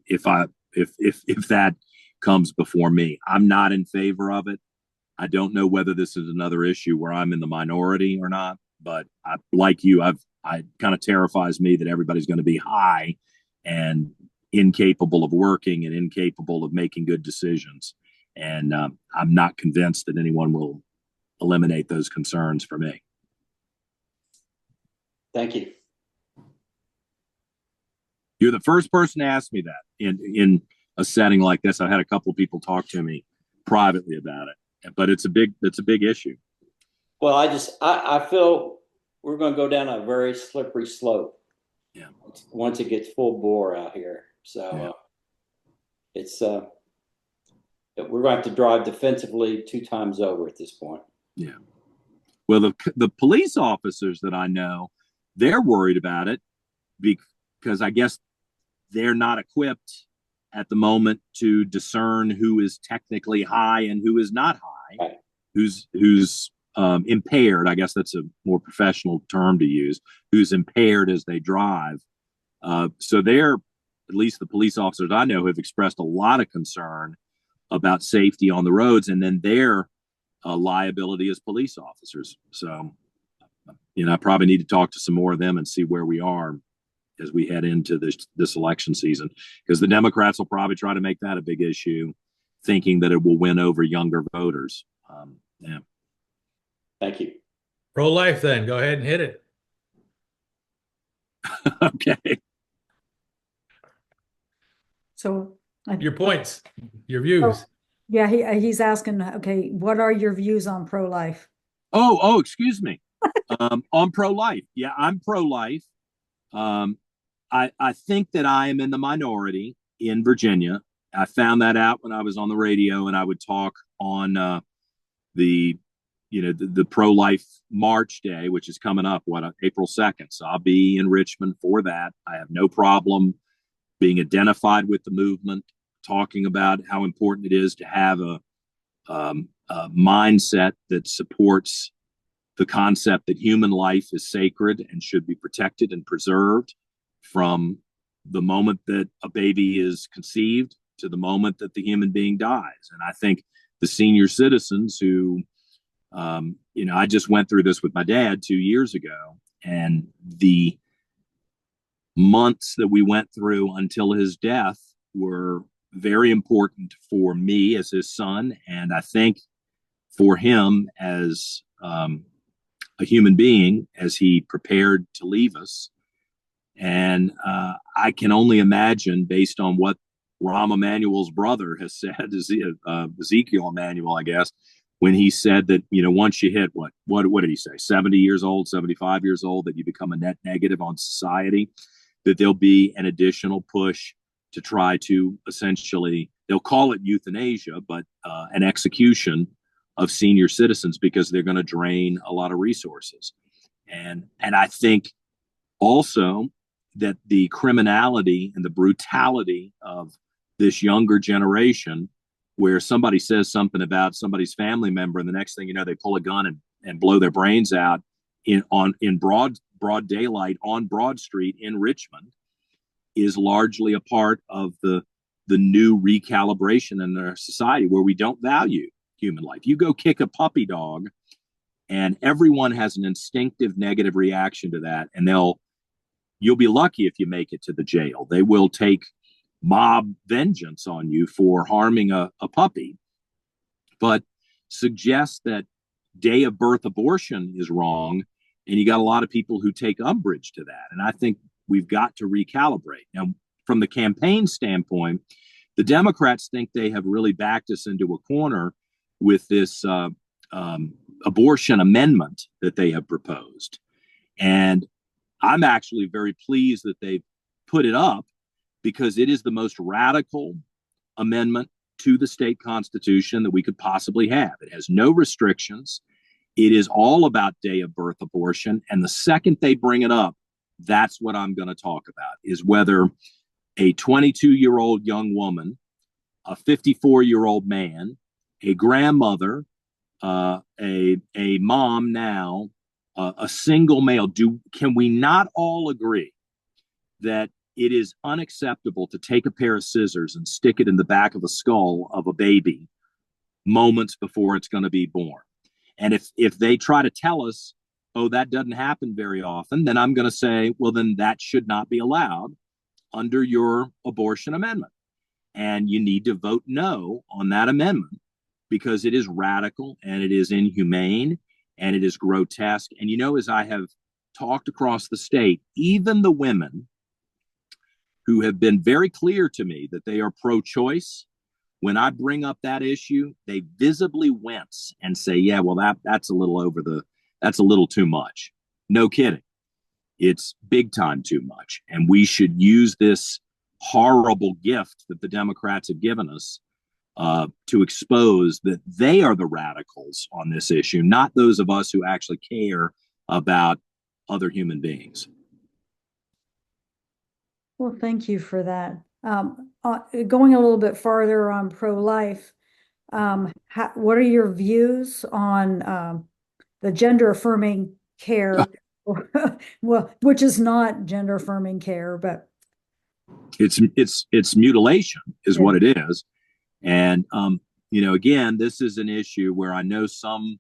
if that comes before me. I'm not in favor of it. I don't know whether this is another issue where I'm in the minority or not, but like you, it kind of terrifies me that everybody's going to be high and incapable of working and incapable of making good decisions. And I'm not convinced that anyone will eliminate those concerns for me. Thank you. You're the first person to ask me that in a setting like this. I've had a couple of people talk to me privately about it, but it's a big issue. Well, I feel we're going to go down a very slippery slope. Yeah. Once it gets full bore out here. So it's we're going to have to drive defensively 2 times over at this point. Yeah. Well, the police officers that I know, they're worried about it because I guess they're not equipped at the moment to discern who is technically high and who is not high, right. who's impaired. I guess that's a more professional term to use, who's impaired as they drive. So they're, at least the police officers I know, have expressed a lot of concern about safety on the roads and then their liability as police officers. So, you know, I probably need to talk to some more of them and see where we are as we head into this election season, because the Democrats will probably try to make that a big issue, thinking that it will win over younger voters. Yeah. Thank you. Pro-life, then. Go ahead and hit it. Okay. So your points, your views. Yeah, he's asking, okay, what are your views on pro-life? Oh, excuse me. On pro-life. Yeah, I'm pro-life. I think that I am in the minority in Virginia. I found that out when I was on the radio and I would talk on the pro-life March Day, which is coming up, April 2nd. So I'll be in Richmond for that. I have no problem being identified with the movement, talking about how important it is to have a mindset that supports the concept that human life is sacred and should be protected and preserved from the moment that a baby is conceived to the moment that the human being dies. And I think the senior citizens who, I just went through this with my dad 2 years ago, and the months that we went through until his death were very important for me as his son, and I think for him as a human being as he prepared to leave us. And I can only imagine, based on what Rahm Emanuel's brother has said, Ezekiel Emanuel, I guess, when he said that, once you hit what did he say, 70 years old, 75 years old, that you become a net negative on society, that there'll be an additional push to try to essentially, they'll call it euthanasia, but an execution of senior citizens, because they're going to drain a lot of resources. And I think also that the criminality and the brutality of this younger generation, where somebody says something about somebody's family member, and the next thing you know, they pull a gun and blow their brains out in broad daylight on Broad Street in Richmond, is largely a part of the new recalibration in our society, where we don't value human life. You go kick a puppy dog, and everyone has an instinctive negative reaction to that, and you'll be lucky if you make it to the jail. They will take mob vengeance on you for harming a puppy. But suggest that day of birth abortion is wrong, and you got a lot of people who take umbrage to that. And I think we've got to recalibrate. Now, from the campaign standpoint, the Democrats think they have really backed us into a corner with this abortion amendment that they have proposed. And I'm actually very pleased that they've put it up, because it is the most radical amendment to the state constitution that we could possibly have. It has no restrictions. It is all about day of birth abortion. And the second they bring it up, that's what I'm going to talk about, is whether a 22-year-old young woman, a 54-year-old man, a grandmother, a mom now, a single male, can we not all agree that it is unacceptable to take a pair of scissors and stick it in the back of the skull of a baby moments before it's going to be born? And if they try to tell us, oh, that doesn't happen very often, then I'm going to say, well, then that should not be allowed under your abortion amendment. And you need to vote no on that amendment, because it is radical and it is inhumane and it is grotesque. And, as I have talked across the state, even the women who have been very clear to me that they are pro-choice, when I bring up that issue, they visibly wince and say, yeah, well, that's a little too much. No kidding. It's big time too much. And we should use this horrible gift that the Democrats have given us to expose that they are the radicals on this issue, not those of us who actually care about other human beings. Well, thank you for that. Going a little bit farther on pro-life, what are your views on the gender-affirming care, well, which is not gender-affirming care, but it's mutilation is what it is. And again, this is an issue where I know some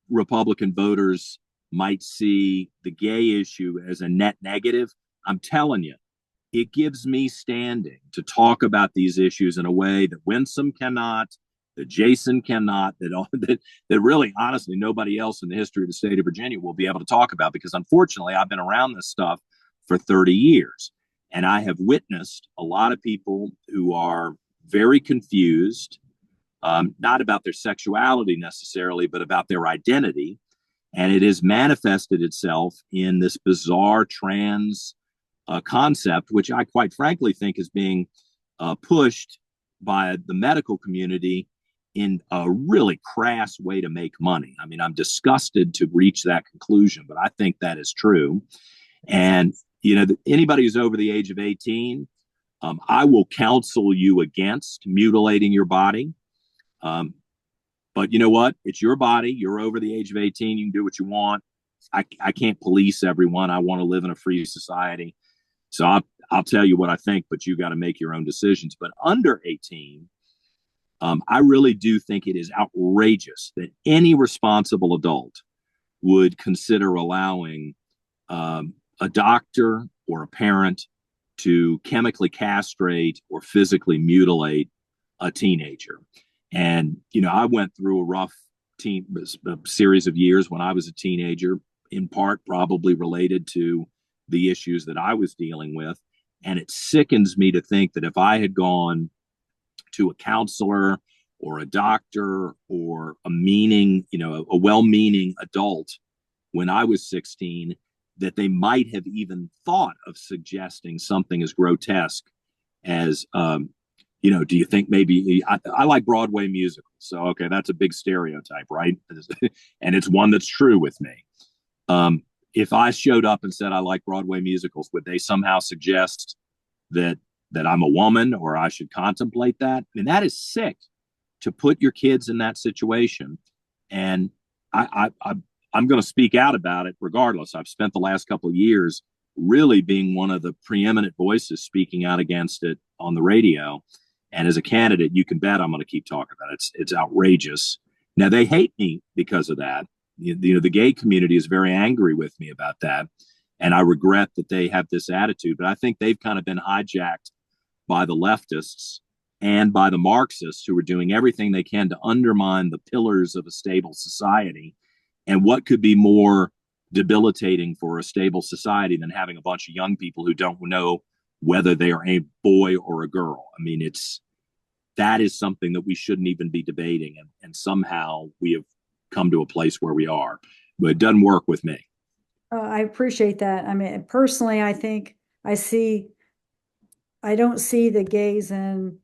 Republican voters might see the gay issue as a net negative. I'm telling you, it gives me standing to talk about these issues in a way that Winsome cannot, that Jason cannot, that really, honestly, nobody else in the history of the state of Virginia will be able to talk about, because unfortunately, I've been around this stuff for 30 years. And I have witnessed a lot of people who are very confused, not about their sexuality necessarily, but about their identity. And it has manifested itself in this bizarre trans concept, which I quite frankly think is being pushed by the medical community in a really crass way to make money. I mean, I'm disgusted to reach that conclusion, but I think that is true. And, anybody who's over the age of 18, I will counsel you against mutilating your body. But you know what? It's your body. You're over the age of 18. You can do what you want. I can't police everyone. I want to live in a free society. So I'll tell you what I think, but you got to make your own decisions. But under 18, I really do think it is outrageous that any responsible adult would consider allowing a doctor or a parent to chemically castrate or physically mutilate a teenager. And, I went through a rough series of years when I was a teenager, in part probably related to the issues that I was dealing with. And it sickens me to think that if I had gone to a counselor or a doctor or a well-meaning adult when I was 16, that they might have even thought of suggesting something as grotesque as, do you think maybe I like Broadway musicals? So, okay, that's a big stereotype, right? And it's one that's true with me. If I showed up and said I like Broadway musicals, would they somehow suggest that I'm a woman or I should contemplate that? I mean, that is sick to put your kids in that situation. And I'm going to speak out about it regardless. I've spent the last couple of years really being one of the preeminent voices speaking out against it on the radio. And as a candidate, you can bet I'm going to keep talking about it. It's outrageous. Now, they hate me because of that. The gay community is very angry with me about that. And I regret that they have this attitude. But I think they've kind of been hijacked by the leftists and by the Marxists, who are doing everything they can to undermine the pillars of a stable society. And what could be more debilitating for a stable society than having a bunch of young people who don't know whether they are a boy or a girl? I mean, that is something that we shouldn't even be debating. And somehow we have come to a place where we are, but it doesn't work with me. I appreciate that. I mean, personally, I think I don't see the gays and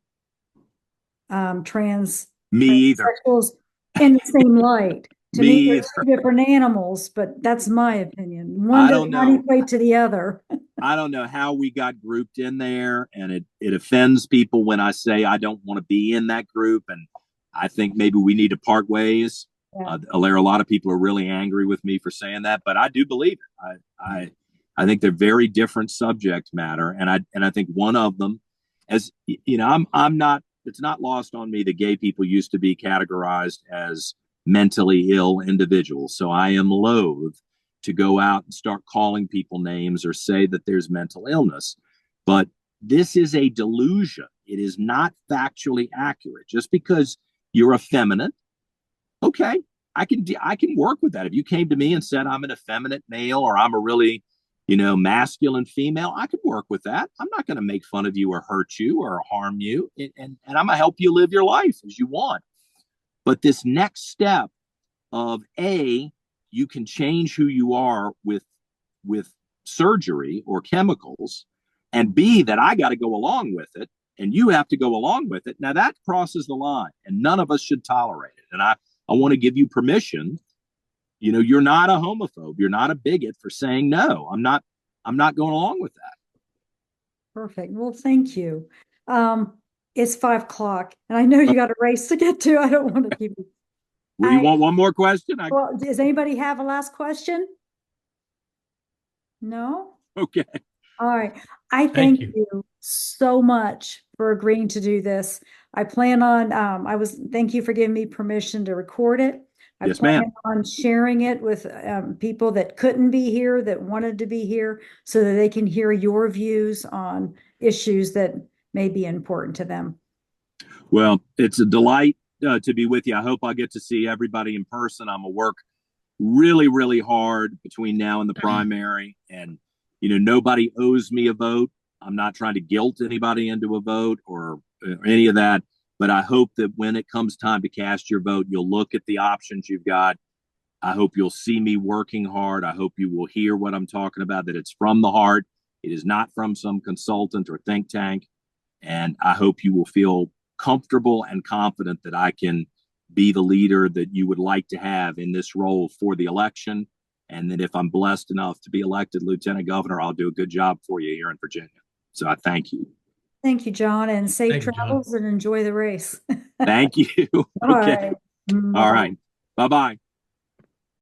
trans Me either. transsexuals in the same light. To me, they're either. two different animals, but that's my opinion. One I does don't not know. equate to the other. I don't know how we got grouped in there, and it offends people when I say I don't want to be in that group, and I think maybe we need to part ways. Yeah. A lot of people are really angry with me for saying that, but I do believe it. I think they're very different subject matter, and I think one of them, as you know, I'm not. It's not lost on me that gay people used to be categorized as mentally ill individuals. So I am loath to go out and start calling people names or say that there's mental illness. But this is a delusion. It is not factually accurate. Just because you're effeminate, okay, I can work with that. If you came to me and said I'm an effeminate male or I'm a really, masculine female, I could work with that. I'm not going to make fun of you or hurt you or harm you. And I'm going to help you live your life as you want. But this next step of you can change who you are with surgery or chemicals, and B, that I got to go along with it and you have to go along with it. Now that crosses the line, and none of us should tolerate it. And I want to give you permission. You're not a homophobe. You're not a bigot for saying no. I'm not going along with that. Perfect. Well, thank you. It's 5:00, and I know you got a race to get to. I don't want to keep you. Well, you want one more question? Well, does anybody have a last question? No? Okay. All right. I thank you so much for agreeing to do this. I plan on, thank you for giving me permission to record it. Yes, ma'am. I plan on sharing it with people that couldn't be here, that wanted to be here, so that they can hear your views on issues that may be important to them. Well, it's a delight to be with you. I hope I get to see everybody in person. I'm going to work really, really hard between now and the primary. And, nobody owes me a vote. I'm not trying to guilt anybody into a vote or any of that. But I hope that when it comes time to cast your vote, you'll look at the options you've got. I hope you'll see me working hard. I hope you will hear what I'm talking about, that it's from the heart. It is not from some consultant or think tank. And I hope you will feel comfortable and confident that I can be the leader that you would like to have in this role for the election. And that if I'm blessed enough to be elected lieutenant governor, I'll do a good job for you here in Virginia. So I thank you. Thank you, John, and safe travels and enjoy the race. Thank you. Okay. All right. All right. Bye-bye.